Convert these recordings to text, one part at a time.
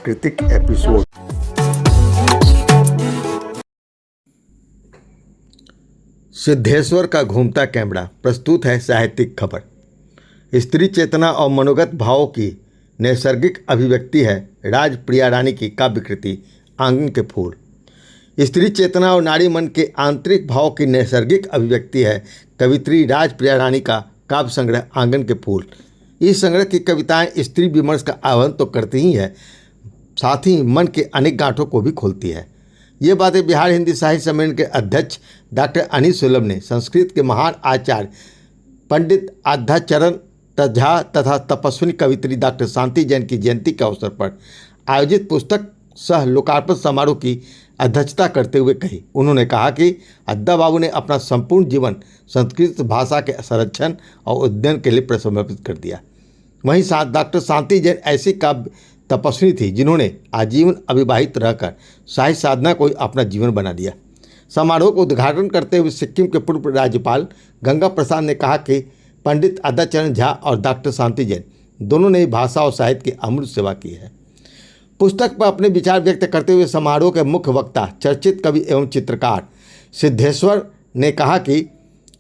सांस्कृतिक एपिसोड। सिद्धेश्वर का घूमता कैमरा प्रस्तुत है साहित्यिक खबर। स्त्री चेतना और मनोगत भावों की नैसर्गिक अभिव्यक्ति है राज प्रिया रानी की काव्य कृति आंगन के फूल। स्त्री चेतना और नारी मन के आंतरिक भाव की नैसर्गिक अभिव्यक्ति है कवित्री राज प्रिया रानी का काव्य संग्रह आंगन के फूल। इस संग्रह की कविताएं स्त्री विमर्श का आह्वान तो करती ही है, साथ ही मन के अनेक गांठों को भी खोलती है। ये बातें बिहार हिंदी साहित्य सम्मेलन के अध्यक्ष डॉक्टर अनिल सुलभ ने संस्कृत के महान आचार्य पंडित आद्याचरण झा तथा तपस्विनी कवित्री डॉक्टर शांति जैन की जयंती के अवसर पर आयोजित पुस्तक सह लोकार्पण समारोह की अध्यक्षता करते हुए कही। उन्होंने कहा कि अद्दा बाबू ने अपना संपूर्ण जीवन संस्कृत भाषा के संरक्षण और उद्ययन के लिए समर्पित कर दिया। वहीं डॉक्टर शांति जैन ऐसी काव्य तपस्वी थी जिन्होंने आजीवन अविवाहित रहकर साहित्य साधना को अपना जीवन बना दिया। समारोह को उद्घाटन करते हुए सिक्किम के पूर्व राज्यपाल गंगा प्रसाद ने कहा कि पंडित आद्याचरण झा और डॉक्टर शांति जैन दोनों ने भाषा और साहित्य की अमूल्य सेवा की है। पुस्तक पर अपने विचार व्यक्त करते हुए समारोह के मुख्य वक्ता चर्चित कवि एवं चित्रकार सिद्धेश्वर ने कहा कि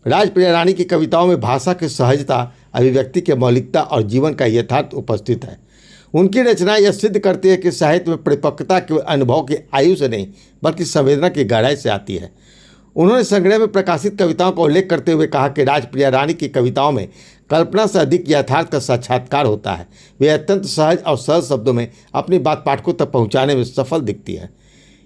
राजप्रिया रानी की कविताओं में भाषा की सहजता, अभिव्यक्ति की मौलिकता और जीवन का यथार्थ उपस्थित है। उनकी रचना यह सिद्ध करती है कि साहित्य में परिपक्वता केवल अनुभव की आयु से नहीं बल्कि संवेदना की गहराई से आती है। उन्होंने संग्रह में प्रकाशित कविताओं का उल्लेख करते हुए कहा कि राजप्रिया रानी की कविताओं में कल्पना से अधिक यथार्थ का साक्षात्कार होता है। वे अत्यंत सहज और सरल शब्दों में अपनी बात पाठकों तक पहुंचाने में सफल दिखती है।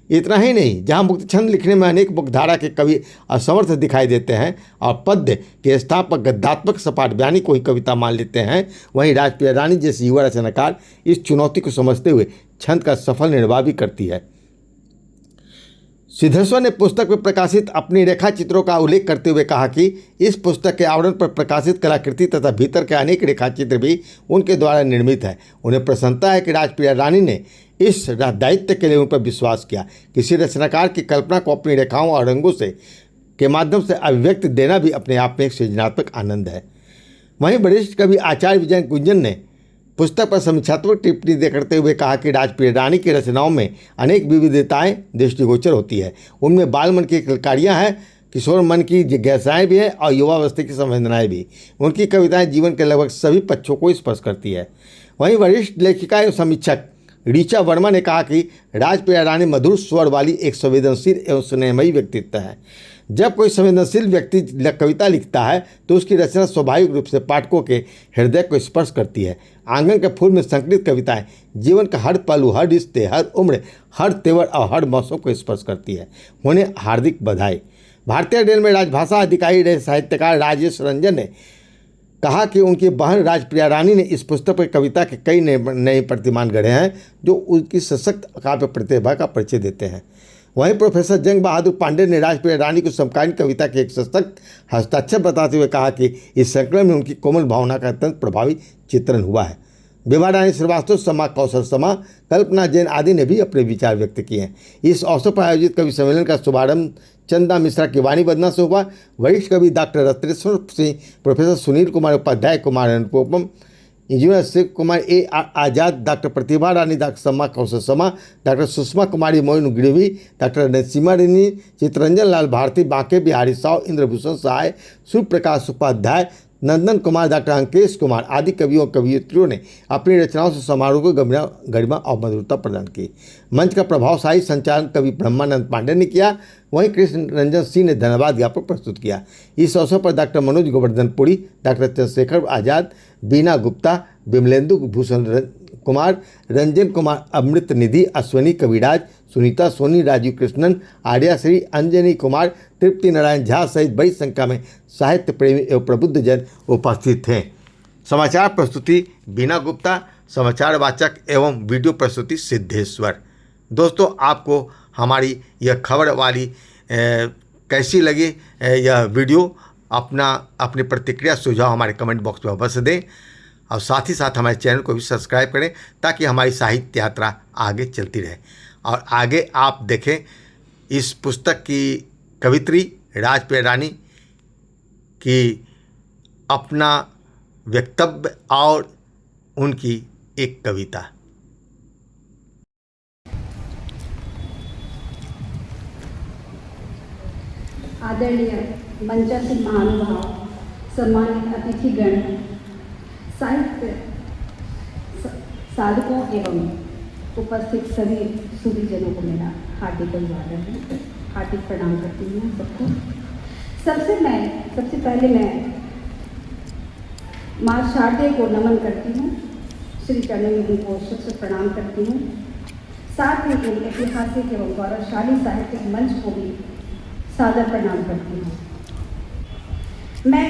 इतना ही नहीं, जहां मुक्त छंद लिखने में अनेक मुख्यधारा के कवि असमर्थ दिखाई देते हैं और पद्य के स्थान पर गद्यात्मक सपाट बयानी को ही कविता मान लेते हैं, वहीं राजप्रिया रानी जैसी युवा रचनाकार इस चुनौती को समझते हुए छंद का सफल निर्वाह भी करती है। सिद्धेश्वर ने पुस्तक में प्रकाशित अपनी रेखा चित्रों का उल्लेख करते हुए कहा कि इस पुस्तक के आवरण पर प्रकाशित कलाकृति तथा भीतर के अनेक रेखा चित्र भी उनके द्वारा निर्मित है। उन्हें प्रसन्नता है कि राजप्रिया रानी ने इस दायित्व के लिए उन पर विश्वास किया। किसी रचनाकार की कल्पना को अपनी रेखाओं और रंगों से के माध्यम से अभिव्यक्त देना भी अपने आप में एक सृजनात्मक आनंद है। वहीं वरिष्ठ कवि आचार्य विजय गुंजन ने पुस्तक पर समीक्षात्मक टिप्पणी करते हुए कहा कि राजप्रिया रानी की रचनाओं में अनेक विविधताएं दृष्टिगोचर होती है। उनमें बाल मन की कलकारियाँ हैं, किशोर मन की जिज्ञासाएं भी हैं और युवावस्था की संवेदनाएं भी। उनकी कविताएं जीवन के लगभग सभी पक्षों को स्पर्श करती है। वहीं वरिष्ठ लेखिका एवं समीक्षक ऋचा वर्मा ने कहा कि राजप्रिया रानी मधुर स्वर वाली एक संवेदनशील एवं स्नेहमयी व्यक्तित्व है। जब कोई संवेदनशील व्यक्ति कविता लिखता है तो उसकी रचना स्वाभाविक रूप से पाठकों के हृदय को स्पर्श करती है। आंगन के फूल में संकलित कविताएं जीवन का हर पहलू, हर रिश्ते, हर उम्र, हर तेवर और हर मौसम को स्पर्श करती है। उन्हें हार्दिक बधाई। भारतीय रेल में राजभाषा अधिकारी रहे साहित्यकार राजेश रंजन ने कहा कि उनकी बहन राजप्रिया रानी ने इस पुस्तक पर कविता के कई नए प्रतिमान गढ़े हैं जो उनकी सशक्त काव्य प्रतिभा का परिचय देते हैं। वहीं प्रोफेसर जंग बहादुर पांडे ने राजप्रिया रानी को समकालीन कविता के एक सशक्त हस्ताक्षर बताते हुए कहा कि इस संकलन में उनकी कोमल भावना का अत्यंत प्रभावी चित्रण हुआ है। विभा रानी श्रीवास्तव, समा कौशल समा, कल्पना जैन आदि ने भी अपने विचार व्यक्त किए हैं। इस अवसर पर आयोजित कवि सम्मेलन का शुभारंभ चंदा मिश्रा की वाणी वंदना से हुआ। वरिष्ठ कवि डॉक्टर रत्नेश्वर सिंह, प्रोफेसर सुनील कुमार उपाध्याय, कुमार अनुपम, इंजीनियर शिव कुमार ए आजाद, डॉक्टर प्रतिभा रानी, डॉक्टर समा कौशल समा, डॉक्टर सुषमा कुमारी मोइन गिरवी, डॉक्टर नसीमा रानी, चित्रंजन लाल भारती, बांके बिहारी साव, इंद्रभूषण सहाय, सूर्य प्रकाश उपाध्याय, नंदन कुमार, डॉक्टर अंकेश कुमार आदि कवियों और कवियत्रियों ने अपनी रचनाओं से समारोह को गरिमा और मधुरता प्रदान की। मंच का प्रभावशाली संचालन कवि ब्रह्मानंद पांडे ने किया। वहीं कृष्ण रंजन सिंह ने धन्यवाद ज्ञापन प्रस्तुत किया। इस अवसर पर डॉक्टर मनोज गोवर्धनपुरी, डॉक्टर चंद्रशेखर आजाद, बीना गुप्ता, विमलेंदु भूषण कुमार, रंजन कुमार, अमृत निधि, अश्विनी कविराज, सुनीता सोनी, राजीव कृष्णन, आर्याश्री, अंजनी कुमार, तृप्ति नारायण झा सहित बड़ी संख्या में साहित्य प्रेमी एवं प्रबुद्ध जन उपस्थित थे। समाचार प्रस्तुति बीना गुप्ता, समाचार वाचक एवं वीडियो प्रस्तुति सिद्धेश्वर। दोस्तों, आपको हमारी यह खबर वाली कैसी लगी यह वीडियो, अपनी प्रतिक्रिया सुझाव हमारे कमेंट बॉक्स में अवश्य दें और साथ ही साथ हमारे चैनल को भी सब्सक्राइब करें ताकि हमारी साहित्य यात्रा आगे चलती रहे और आगे आप देखें इस पुस्तक की कवित्री राजप्रिया रानी की अपना वक्तव्य और उनकी एक कविता। आदरणीय मंचासीन महानुभाव, सम्मानित अतिथिगण, साहित्य साधकों एवं उपस्थित सभी सुधीजनों को मेरा हार्दिक अभिवादन है, हार्दिक प्रणाम करती हूँ सबको। सबसे पहले मैं माँ शारदे को नमन करती हूँ, श्री चरणों में उनको शत प्रणाम करती हूँ। साथ ही इन ऐतिहासिक एवं गौरवशाली साहित्यिक मंच को भी सादर प्रणाम करती हूँ। मैं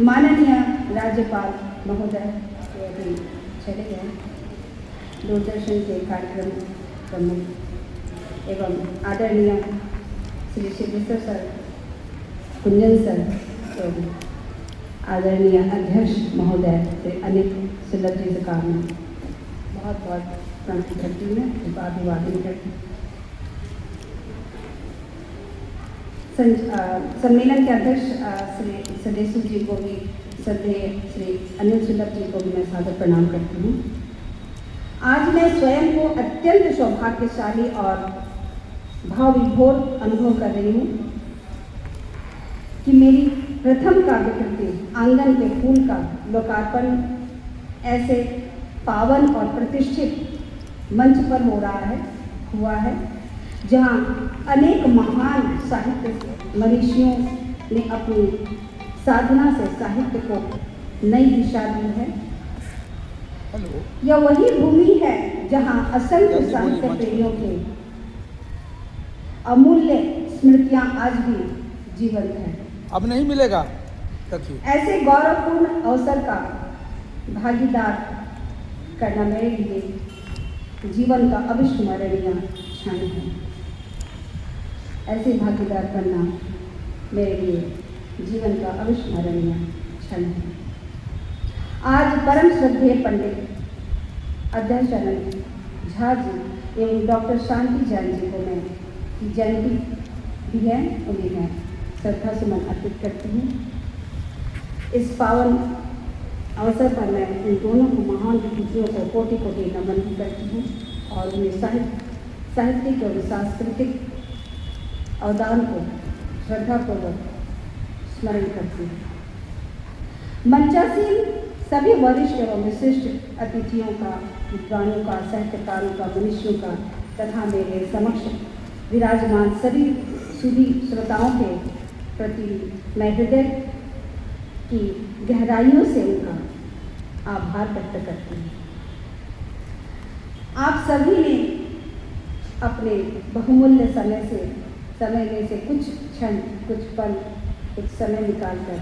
माननीय राज्यपाल महोदय के अभी चले गए, दूरदर्शन के कार्यक्रम प्रमुख एवं आदरणीय श्री सिद्धेश्वर सर, कुंजन सर एवं आदरणीय अध्यक्ष महोदय से अनिल सुलभ जी का मैं बहुत बहुत प्रणाम करती हूँ, उनका अभिवादन करती हूँ। सम्मेलन के अध्यक्ष श्री सदेशु जी को भी, श्री अनिल सुलभ जी को भी मैं सादर प्रणाम करती हूँ। आज मैं स्वयं को अत्यंत सौभाग्यशाली और भावविभोर अनुभव कर रही हूँ कि मेरी प्रथम काव्य कृति आंगन के फूल का लोकार्पण ऐसे पावन और प्रतिष्ठित मंच पर हुआ है, जहाँ अनेक महान साहित्य मनीषियों ने अपनी साधना से साहित्य को नई दिशा दी है। यह वही भूमि है जहाँ असंख्य साहित्य प्रेमियों के अमूल्य स्मृतियाँ आज भी जीवंत हैं। अब नहीं मिलेगा। ऐसे गौरवपूर्ण अवसर का भागीदार करना मेरे लिए जीवन का अविस्मरणीय क्षण है। ऐसे भागीदार करना मेरे लिए जीवन का अविस्मरणीय क्षण है। आज परम श्रद्धेय पंडित अध्यक्ष अनंत झा जी एवं डॉक्टर शांति जान जी को मैं की जयंती भी है, उन्हें मैं श्रद्धा सुमन अर्पित करती हूँ। इस पावन अवसर पर मैं इन दोनों को महान विभूतियों को कोटि कोटि नमन भी करती हूँ और उन्हें साहित्यिक और सांस्कृतिक अवदान को श्रद्धापूर्वक स्मरण करती हूँ। मंचासीन सभी वरिष्ठ एवं विशिष्ट अतिथियों का, विद्वानों का, साहित्यकारों का, मनुष्यों का तथा मेरे समक्ष विराजमान सभी सुधी श्रोताओं के प्रति मैं हृदय की गहराइयों से उनका आभार व्यक्त करती हूँ। आप सभी ने अपने बहुमूल्य समय में से कुछ क्षण, कुछ पल, कुछ समय निकालकर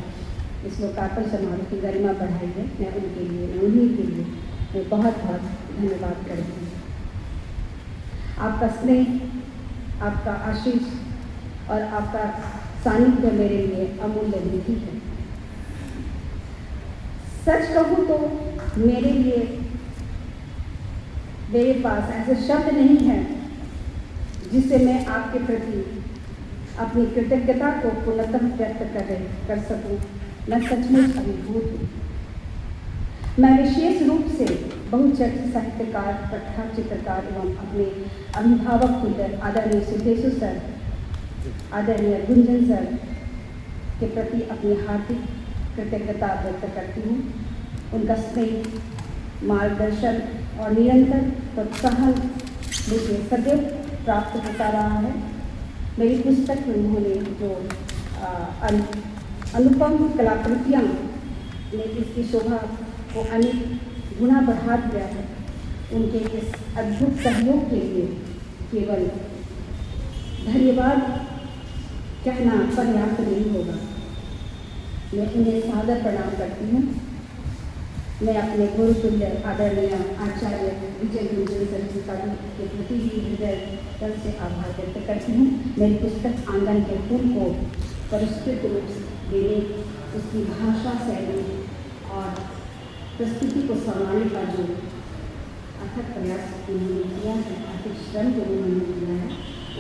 इस लोकार्पण समारोह की गरिमा बढ़ाई है। मैं उन्हीं के लिए मैं बहुत बहुत धन्यवाद करती हूँ। आपका स्नेह, आपका आशीष और आपका सानिध्य मेरे लिए अमूल्य निधि है। सच कहूँ तो मेरे पास ऐसे शब्द नहीं है जिससे मैं आपके प्रति अपनी कृतज्ञता को पूर्णतः व्यक्त कर सकूं। मैं सचमुच अभिभूत हूँ। मैं विशेष रूप से बहुचर्चित साहित्यकार, प्रख्यात चित्रकार एवं अपने अभिभावक पुत्र आदरणीय सिद्धेश्वर सर, आदरणीय गुंजन सर के प्रति अपनी हार्दिक कृतज्ञता व्यक्त करती हूँ। उनका स्नेह, मार्गदर्शन और निरंतर प्रोत्साहन मुझे सदैव प्राप्त होता रहा है। मेरी पुस्तक में उन्होंने जो अनुपम कलाकृतियाँ ने इसकी शोभा को अनेक गुना बढ़ा दिया है। उनके इस अद्भुत सहयोग के लिए केवल धन्यवाद कहना पर्याप्त नहीं होगा। मैं उन्हें सादर प्रणाम करती हूँ। मैं अपने गुरुतुल्य आदरणीय आचार्य विजय गुंजन सर जी का के प्रति भी हृदय तल से आभार व्यक्त करती हूँ। मेरी पुस्तक आंगन के फूल को परिष्कृत रूप देने, उसकी भाषा शैली और प्रस्तुति को संभालने का जो अथक प्रयास उन्होंने किया है, अतिक श्रम जो उन्होंने किया है,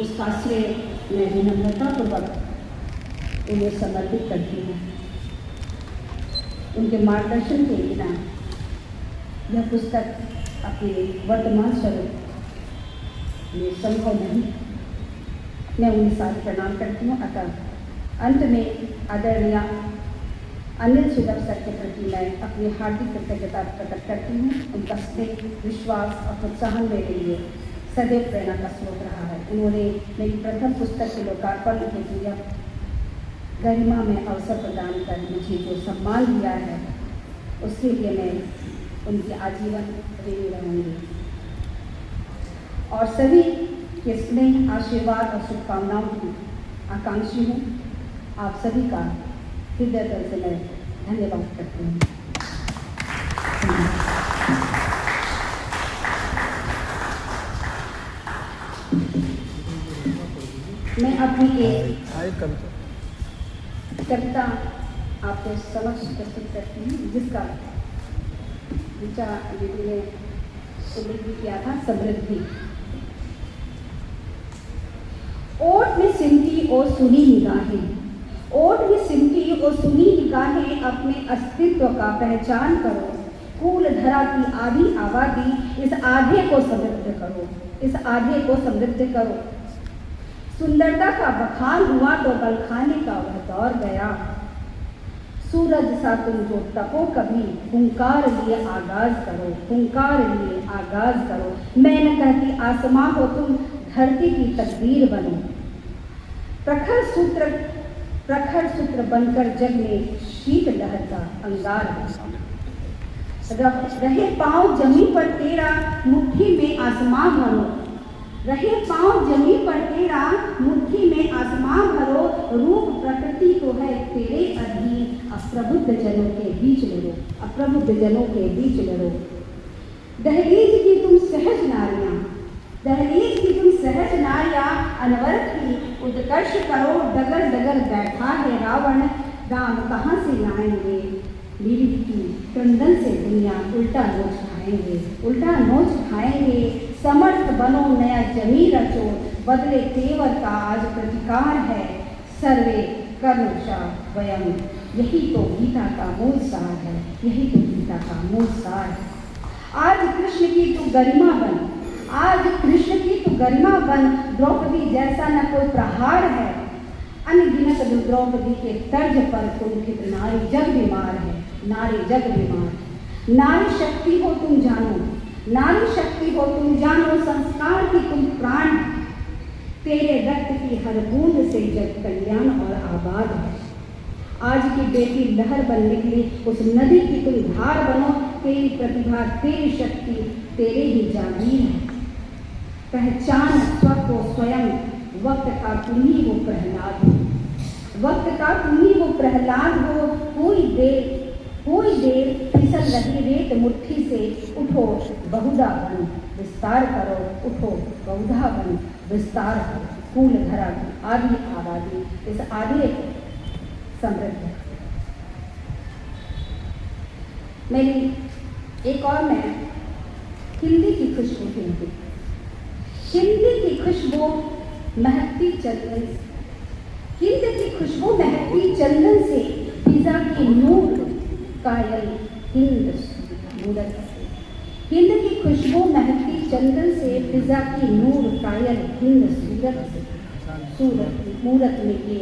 उसका श्रेय मैं विनम्रतापूर्वक उन्हें समर्पित करती हूँ। उनके मार्गदर्शन के बिना यह पुस्तक अपने वर्तमान स्वरूप में संभव नहीं। मैं उन्हें साथ प्रणाम करती हूँ। अतः अंत में आदरणीय अनिल सुलभ सर के प्रति मैं अपनी हार्दिक कृतज्ञता प्रकट करती हूँ। उनका स्नेह, विश्वास और प्रोत्साहन मेरे लिए सदैव प्रेरणा का स्रोत रहा है। उन्होंने मेरी प्रथम पुस्तक के लोकार्पण हेतु यह गरिमा में अवसर प्रदान कर मुझे जो सम्मान दिया है, उसके लिए मैं उनकी आजीवन ऋणी रहूँगी और सभी के स्नेह, आशीर्वाद और शुभकामनाओं की आकांक्षी हूँ। आप सभी का हृदय तल से मैं धन्यवाद करती हूँ। मैं अपनी एक कविता आपके समक्ष प्रस्तुत करती हूँ, जिसका विचार दीदी ने उल्लेख किया था, समृद्धि। ओट में सिमटी और सुनी निगाहें, ओट में सिमटी और सुनी निगाहें, अपने अस्तित्व का पहचान करो। कूल धरा की आधी आबादी, इस आधे को समृद्ध करो, इस आधे को समृद्ध करो। सुंदरता का बखान हुआ तो बल खाने का वह दौर गया। सूरज सा तुम जो तपो कभी, हुंकार लिए आगाज करो, हुंकार लिए आगाज करो। मैं न कहती आसमां हो तुम, धरती की तकदीर बनो। प्रखर सूत्र बनकर जग में शीत लहर का अंगार बनो। रहे पांव जमी पर तेरा, मुट्ठी में आसमां भरो। रहे पांव जमी पर तेरा, मुट्ठी में आसमां भरो। रूप प्रकृति को है तेरे अधीन, अप्रबुद्ध जनों के बीच लड़ो, अप्रबुद्ध जनों के बीच लड़ो। दहलीज की तुम सहज नारियां, दहलीज की तुम सहज नारियां, अनवरत की उत्कर्ष करो। डगर डगर बैठा है रावण, राम कहाँ से लाएंगे। मेरी की क्रंदन से दुनिया उल्टा नोच खाएंगे, उल्टा नोच खाएंगे। समर्थ बनो नया जमी रचो, बदले तेवर का आज प्रतिकार है। सर्वे कर्मशा वयम, यही तो गीता का मूल सार है, यही तो गीता का मूल सार है। आज कृष्ण की तू गरिमा बन, आज कृष्ण की तू गरिमा बन। द्रौपदी जैसा न कोई प्रहार है, अनगिनत द्रौपदी के तर्ज पर कुंठित नारी जग बीमार है, नारी जग बीमार। नारी शक्ति हो तुम जानो, नारी शक्ति हो तुम जानो। संस्कार की तुम प्राण, तेरे रक्त की हर बूंद से जग कल्याण और आबाद है। आज की बेटी लहर बन निकली, उस नदी की तुम धार बनो। तेरी प्रतिभा, तेरी शक्ति, तेरे ही जागीर है। पहचान स्व को स्वयं, वक्त का तुम ही वो प्रहलाद हो, वक्त का तुम ही वो प्रहलाद हो। कोई देर फिसल रही रेत मुट्ठी से, उठो बहुधा बन विस्तार करो, उठो बहुधा बन विस्तार करो। कूल धरा की आधी आबादी, इस आधे को समृद्ध। मेरी एक और मैं हिंदी की खुशबू, हिंदी की खुशबू महकती चंदन, हिंद की खुशबू महकती चंदन से। फिजा की नूर कायल हिंद मूरत, हिंद की खुशबू महकती चंदन से। फिजा की नूर कायल हिंद सूरत मूरत में ये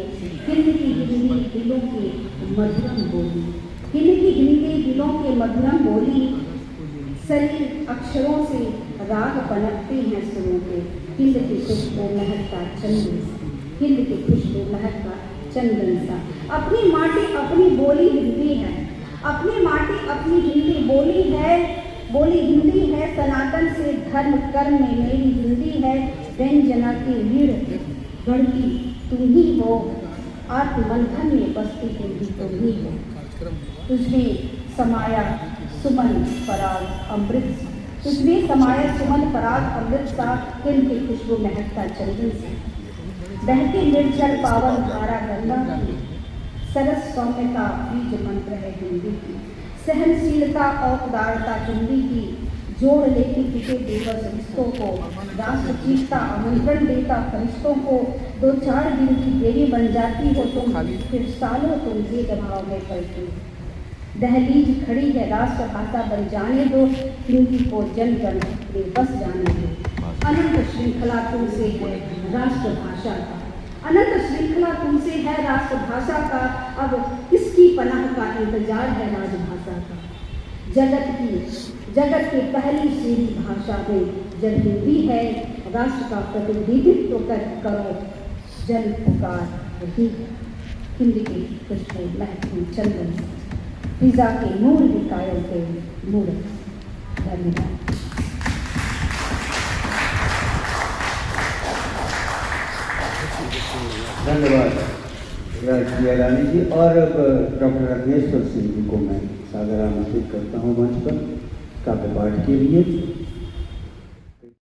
हिंद की हिंदी दिलों की मधुरम बोली, हिंद की हिंदी दिलों के मधुरम बोली। शरीर अक्षरों से राग पनपते हैं सुरों के। हिंद की खुशबू महकता चंदन सा, हिंद की खुशबू महकता चंदन सा। अपनी माटी अपनी बोली हिंदी है, अपनी माटी अपनी हिंदी बोली है, बोली हिंदी है। सनातन से धर्म कर्म में मेरी हिंदी है। व्यंजना की रीढ़ गढ़ती तुम ही हो, आत्मबंधन में बसती हिंदी तुम ही हो। तुझमें समाया सुमन पराग अमृत सा, तुझमें समाया सुमन पराग अमृत सा। हिंद की खुशबू महकता चंदन सा। बहती निर्जल पावन धारा गंगा की, सरस सौम्यता बीज मंत्र है हिंदी की। सहनशीलता और उदारता हिंदी की, जोड़ लेती पिटे दिवस रिश्तों को। राष्ट्र चीखता आमंत्रण देता फरिश्तों को। 2-4 दिन की देवी बन जाती हो तुम, फिर सालों तुम भेदभाव में पलती। दहलीज खड़ी है राष्ट्र भाषा बन जाने दो, हिंदी को जन जन में बस जाने दो। अनंत श्रृंखला तुमसे है राष्ट्रभाषा का, अनंत श्रृंखला तुमसे है राष्ट्रभाषा का, अब किसकी पनाह का इंतजार है राजभाषा का। जगत की पहली सीढ़ी भाषा में जब हिंदी है, राष्ट्र का प्रतिनिधित्व करो, जन पुकार वही हिंद की खुशबू महकी चंदन, फिजा के नूर दिखायों के मूर्त। धन्यवाद। धन्यवाद राष्ट्रीय रानी जी। और डॉक्टर अग्नेश्वर सिंह जी को मैं सादर आमंत्रित करता हूँ मंच पर काव्य पाठ के लिए।